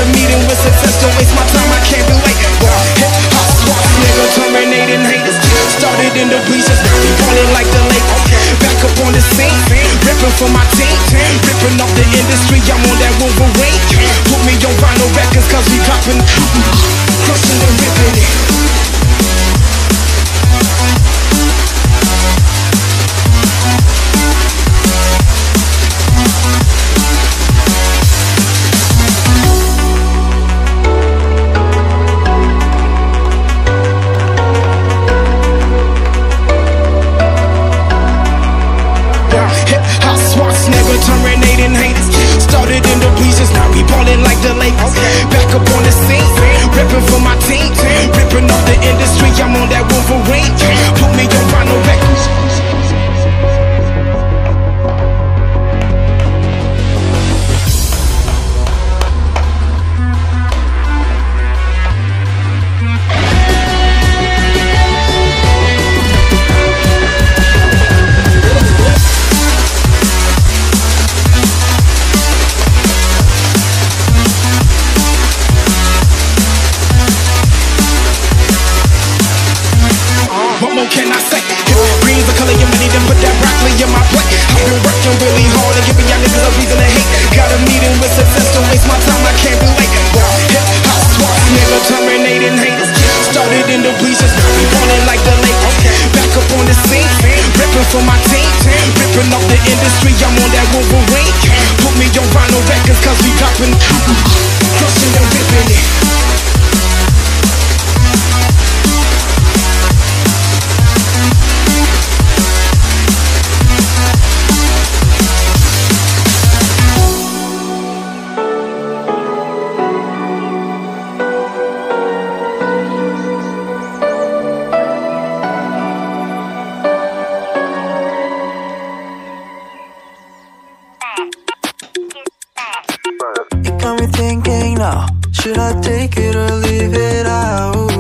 a meeting with success, don't waste my time, I can't relate. Hip hop swap, nigga, terminating haters. Started in the bleachers, now we ballin' like the Lakers. Back up on the scene, rippin' for my team, rippin' off the industry, I'm on that Wolverine. Put me on vinyl records, cause we poppin', crushing and rippin' it. Terminating haters. Started in the bleachers, now we ballin' like the Lakers. Back up on the scene, rippin' for my team, rippin' off the industry, I'm on that Wolverine. Put me on vinyl records. What more can I say? Green's the color of money, then put that broccoli in my plate. I've been working really hard and giving y'all niggas a reason to hate. Got a meeting with success, don't waste my time, I can't relate. Hip hop swap, nigga, terminating haters. Started in the bleachers, now we ballin' like the Lakers. Back up on the scene, rippin' for my team, rippin' off the industry, I'm on that Wolverine. Put me on vinyl records, cause we poppin', crushing and rippin' it. Got me thinking now, should I take it or leave it out?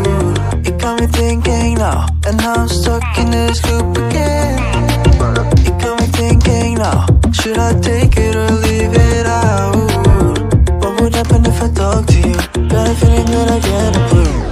It got me thinking now, and now I'm stuck in this loop again. It got me thinking now, should I take it or leave it out? What would happen if I talk to you? Got a feeling that I get a clue.